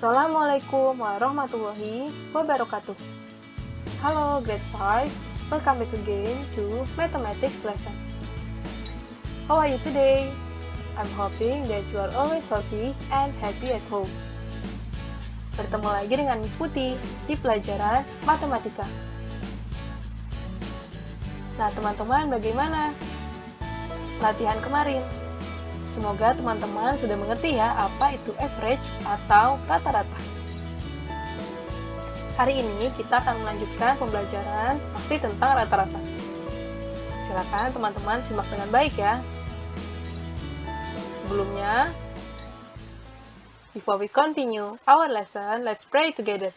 Assalamualaikum warahmatullahi wabarakatuh. Halo grade 5, welcome back again to mathematics lesson. How are you today? I'm hoping that you are always healthy and happy at home. Bertemu lagi dengan Miss Putih di pelajaran matematika. Nah teman-teman, bagaimana latihan kemarin? Semoga teman-teman sudah mengerti ya apa itu average atau rata-rata. Hari ini kita akan melanjutkan pembelajaran masih tentang rata-rata. Silakan teman-teman simak dengan baik ya. Sebelumnya, before we continue our lesson, let's pray together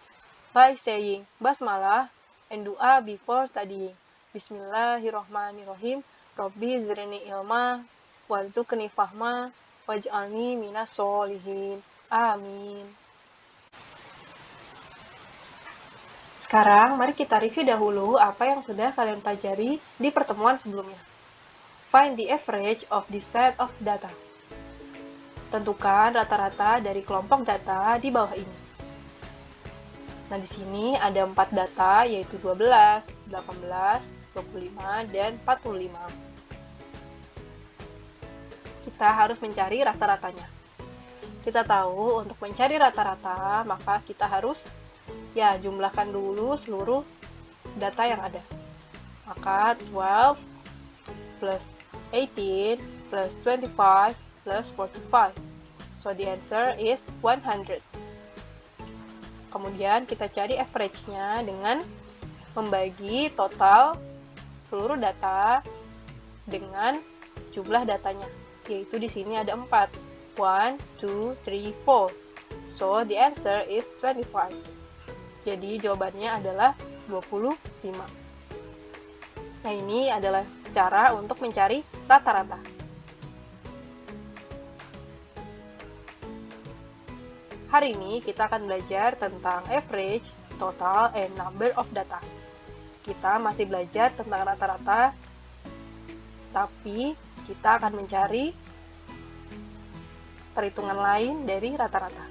by saying basmalah and doa before studying. Bismillahirrahmanirrahim. Rabbi zidni ilma warzuqni fahma waj'alni minas sholihin. Amin. Sekarang mari kita review dahulu apa yang sudah kalian pelajari di pertemuan sebelumnya. Find the average of the set of data. Tentukan rata-rata dari kelompok data di bawah ini. Nah, di sini ada 4 data yaitu 12, 18, 25, dan 45. Kita harus mencari rata-ratanya. Kita tahu untuk mencari rata-rata, maka kita harus jumlahkan dulu seluruh data yang ada. Maka 12 plus 18 plus 25 plus 45. So the answer is 100. Kemudian kita cari average-nya dengan membagi total seluruh data dengan jumlah datanya. Yaitu di sini ada 4. 1, 2, 3, 4. So, the answer is 25. Jadi, jawabannya adalah 25. Nah, ini adalah cara untuk mencari rata-rata. Hari ini kita akan belajar tentang average, total, and number of data. Kita masih belajar tentang rata-rata, tapi kita akan mencari perhitungan lain dari rata-rata.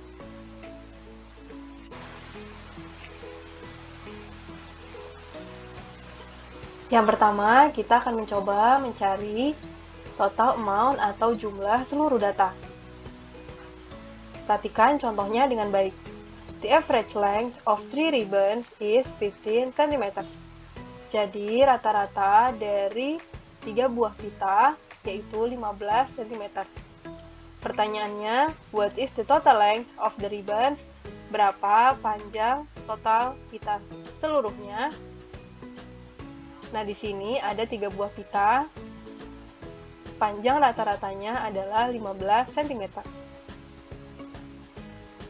Yang pertama, kita akan mencoba mencari total amount atau jumlah seluruh data. Perhatikan contohnya dengan baik. The average length of 3 ribbons is 15 cm. Jadi, rata-rata dari 3 buah pita yaitu 15 cm. Pertanyaannya, what is the total length of the ribbons? Berapa panjang total pita seluruhnya? Nah, di sini ada 3 buah pita. Panjang rata-ratanya adalah 15 cm.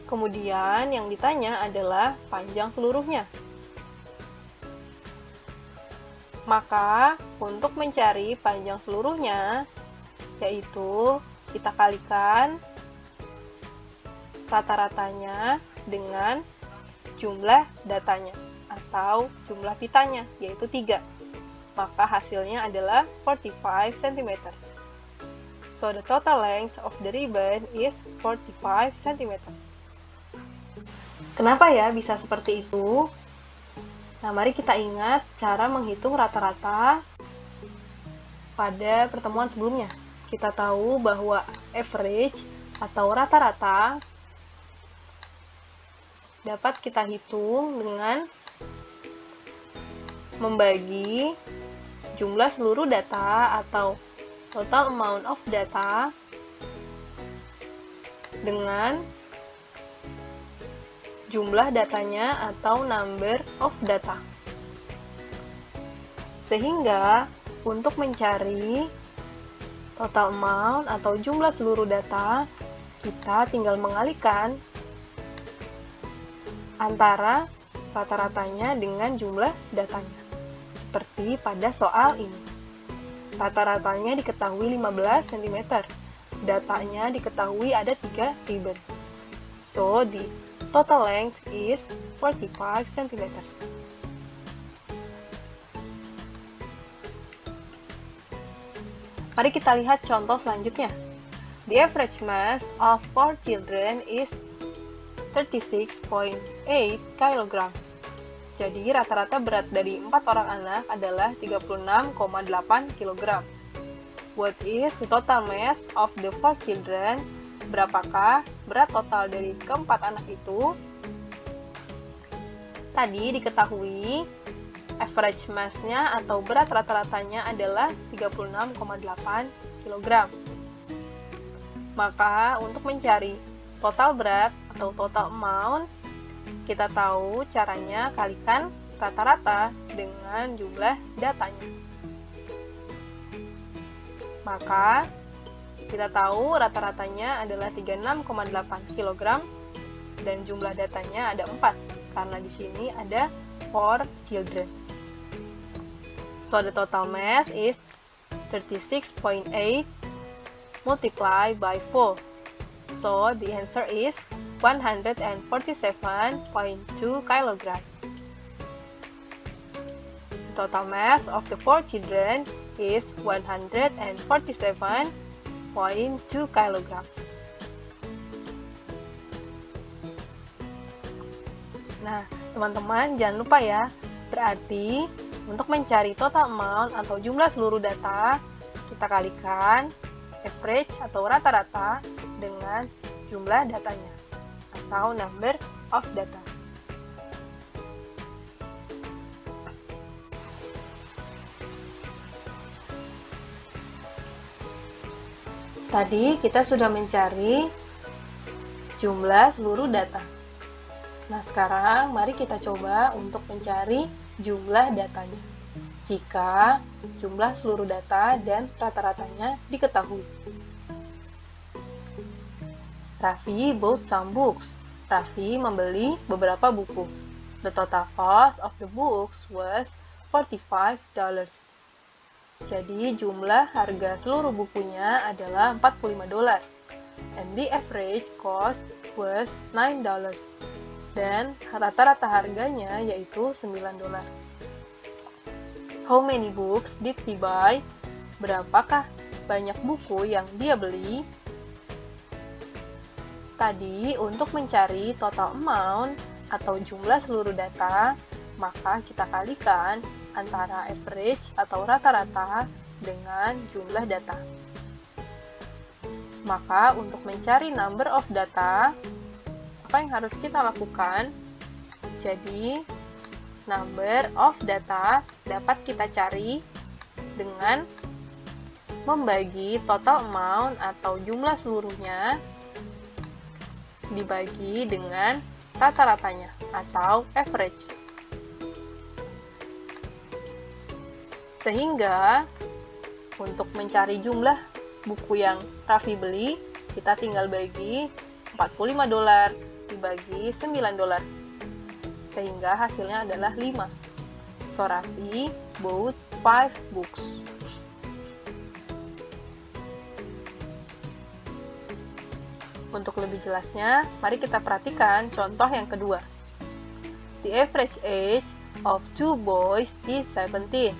Kemudian yang ditanya adalah panjang seluruhnya. Maka, untuk mencari panjang seluruhnya, yaitu kita kalikan rata-ratanya dengan jumlah datanya atau jumlah pitanya, yaitu 3. Maka hasilnya adalah 45 cm. So, the total length of the ribbon is 45 cm. Kenapa ya bisa seperti itu? Nah, mari kita ingat cara menghitung rata-rata pada pertemuan sebelumnya. Kita tahu bahwa average atau rata-rata dapat kita hitung dengan membagi jumlah seluruh data atau total amount of data dengan jumlah datanya atau number of data. Sehingga untuk mencari total amount atau jumlah seluruh data, kita tinggal mengalihkan antara rata-ratanya dengan jumlah datanya. Seperti pada soal ini. Rata-ratanya diketahui 15 cm. Datanya diketahui ada 3 ribbon. So, the total length is 45 cm. Mari kita lihat contoh selanjutnya. The average mass of 4 children is 36.8 kg. Jadi rata-rata berat dari 4 orang anak adalah 36,8 kg. What is the total mass of the 4 children? Berapakah berat total dari keempat anak itu? Tadi diketahui average mass-nya atau berat rata-ratanya adalah 36,8 kg. Maka untuk mencari total berat atau total amount, kita tahu caranya kalikan rata-rata dengan jumlah datanya. Maka kita tahu rata-ratanya adalah 36,8 kg dan jumlah datanya ada 4 karena di sini ada 4 children. So the total mass is 36.8 multiplied by 4. So the answer is 147.2 kg. The total mass of the 4 children is 147.2 kg. Nah, teman-teman jangan lupa ya, berarti untuk mencari total amount atau jumlah seluruh data, kita kalikan average atau rata-rata dengan jumlah datanya atau number of data. Tadi kita sudah mencari jumlah seluruh data. Nah, sekarang mari kita coba untuk mencari jumlah datanya. Jika jumlah seluruh data dan rata-ratanya diketahui. Raffi bought some books. Raffi membeli beberapa buku. The total cost of the books was $45. Jadi jumlah harga seluruh bukunya adalah $45. And the average cost was $9. Dan rata-rata harganya yaitu $9. How many books did he buy? Berapakah banyak buku yang dia beli? Tadi untuk mencari total amount atau jumlah seluruh data, maka kita kalikan antara average atau rata-rata dengan jumlah data. Maka untuk mencari number of data, apa yang harus kita lakukan? Jadi, number of data dapat kita cari dengan membagi total amount atau jumlah seluruhnya dibagi dengan rata-ratanya atau average. Sehingga untuk mencari jumlah buku yang Raffi beli, kita tinggal bagi $45 dibagi $9. Sehingga hasilnya adalah 5. So Raffi bought 5 books. Untuk lebih jelasnya, mari kita perhatikan contoh yang kedua. The average age of 2 boys is 17.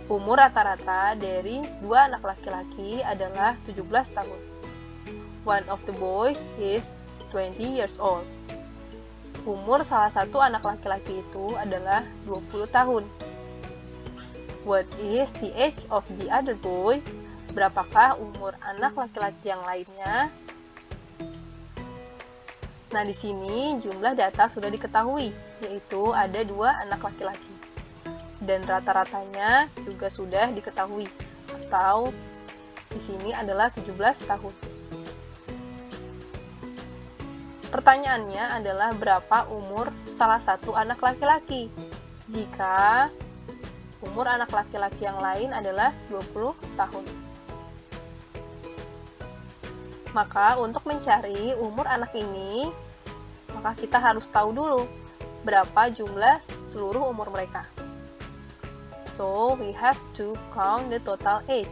Umur rata-rata dari 2 anak laki-laki adalah 17 tahun. One of the boys is 20 years old. Umur salah satu anak laki-laki itu adalah 20 tahun. What is the age of the other boy? Berapakah umur anak laki-laki yang lainnya? Nah, di sini jumlah data sudah diketahui, yaitu ada 2 anak laki-laki. Dan rata-ratanya juga sudah diketahui, atau di sini adalah 17 tahun. Pertanyaannya adalah berapa umur salah satu anak laki-laki? Jika umur anak laki-laki yang lain adalah 20 tahun. Maka untuk mencari umur anak ini, maka kita harus tahu dulu berapa jumlah seluruh umur mereka. So, we have to count the total age.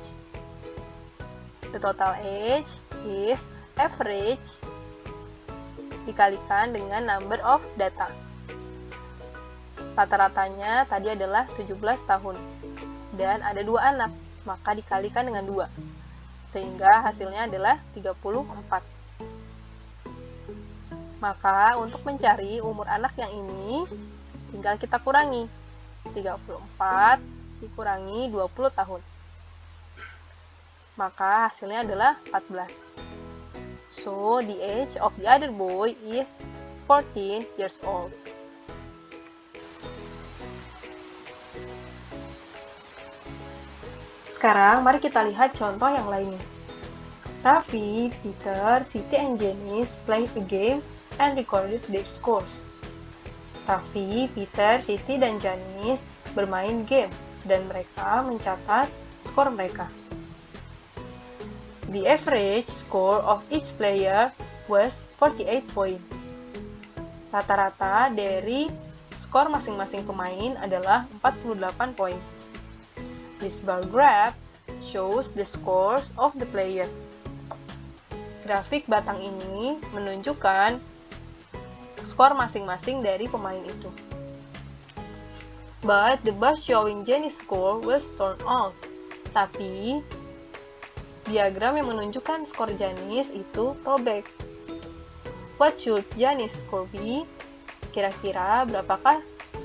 The total age is average dikalikan dengan number of data. Rata-ratanya tadi adalah 17 tahun. Dan ada 2 anak, maka dikalikan dengan 2. Sehingga hasilnya adalah 34. Maka untuk mencari umur anak yang ini, tinggal kita kurangi. 34 dikurangi 20 tahun. Maka hasilnya adalah 14. So, the age of the other boy is 14 years old. Sekarang mari kita lihat contoh yang lainnya. Raffi, Peter, Siti, and Janice played a game and recorded their scores. Raffi, Peter, Siti, dan Janice bermain game dan mereka mencatat skor mereka. The average score of each player was 48 points. Rata-rata dari skor masing-masing pemain adalah 48 poin. This bar graph shows the scores of the players. Grafik batang ini menunjukkan skor masing-masing dari pemain itu. But the bar showing Jenny's score was turned off. Tapi diagram yang menunjukkan skor Janice itu robek. What should Janice score be? Kira-kira berapakah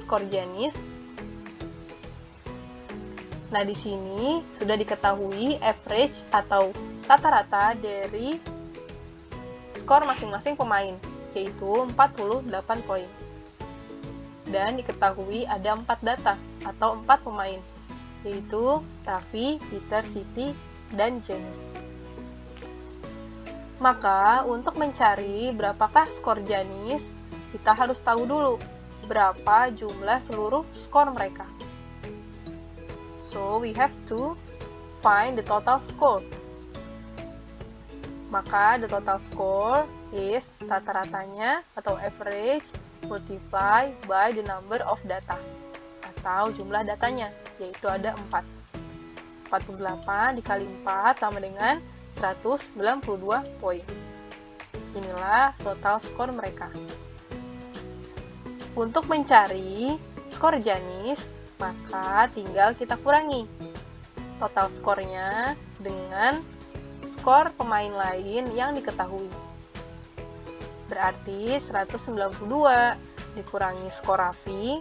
skor Janice? Nah, di sini sudah diketahui average atau rata-rata dari skor masing-masing pemain, yaitu 48 poin. Dan diketahui ada 4 data atau 4 pemain, yaitu Raffi, Peter, Siti, dan Jenny. Maka, untuk mencari berapakah skor Janice, kita harus tahu dulu berapa jumlah seluruh skor mereka. So, we have to find the total score. Maka, the total score is rata-ratanya atau average multiply by the number of data atau jumlah datanya, yaitu ada 4. 48 dikali 4 sama dengan 192 poin. Inilah total skor mereka. Untuk mencari skor Janice, maka tinggal kita kurangi total skornya dengan skor pemain lain yang diketahui. Berarti 192 dikurangi skor Raffi.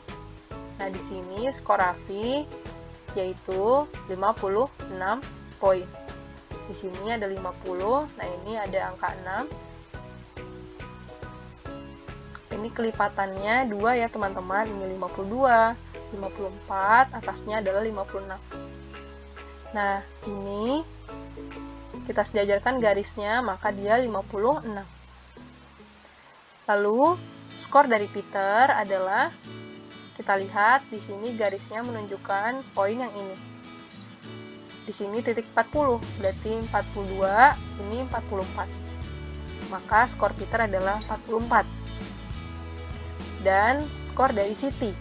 Nah, di sini skor Raffi yaitu 56 poin. Di sini ada 50, nah ini ada angka 6. Ini kelipatannya 2 ya teman-teman, ini 52, 54, atasnya adalah 56. Nah, ini kita sejajarkan garisnya, maka dia 56. Lalu, skor dari Peter adalah, kita lihat di sini garisnya menunjukkan poin yang ini. Di sini titik 40, berarti 42, ini 44. Maka skor Peter adalah 44. Dan skor dari Siti.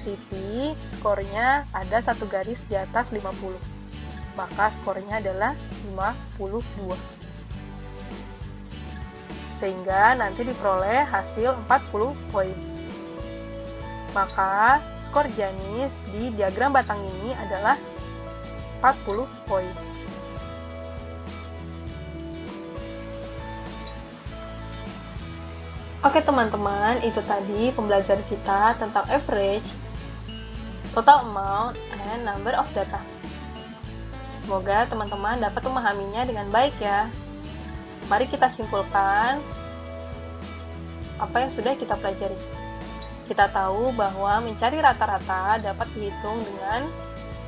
Siti skornya ada satu garis di atas 50. Maka skornya adalah 52. Sehingga nanti diperoleh hasil 40 poin. Maka skor Janice di diagram batang ini adalah 40 poin. Oke teman-teman, itu tadi pembelajaran kita tentang average, total amount, and number of data. Semoga teman-teman dapat memahaminya dengan baik ya. Mari kita simpulkan apa yang sudah kita pelajari. Kita tahu bahwa mencari rata-rata dapat dihitung dengan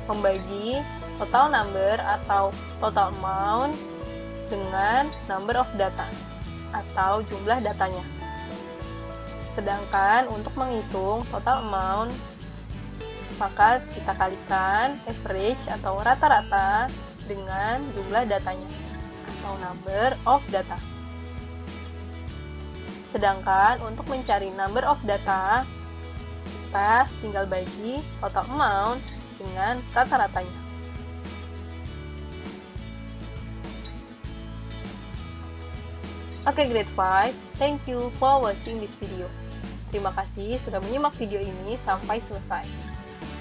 membagi total number atau total amount dengan number of data atau jumlah datanya. Sedangkan untuk menghitung total amount, maka kita kalikan average atau rata-rata dengan jumlah datanya atau number of data. Sedangkan untuk mencari number of data, kita tinggal bagi total amount dengan rata-ratanya. Oke, grade 5, thank you for watching this video. Terima kasih sudah menyimak video ini sampai selesai.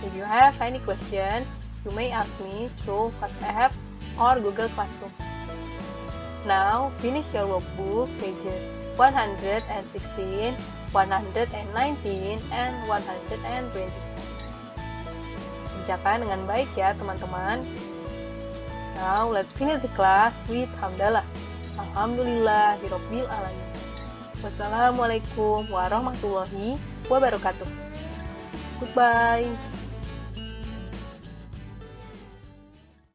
If you have any questions, you may ask me through WhatsApp or Google Classroom. Now, finish your workbook pages 116, 119, and 120. Kerjakan dengan baik ya teman-teman. Now let's finish the class with hamdalah. Alhamdulillahirabbil alamin. Wassalamualaikum warahmatullahi wabarakatuh. Goodbye.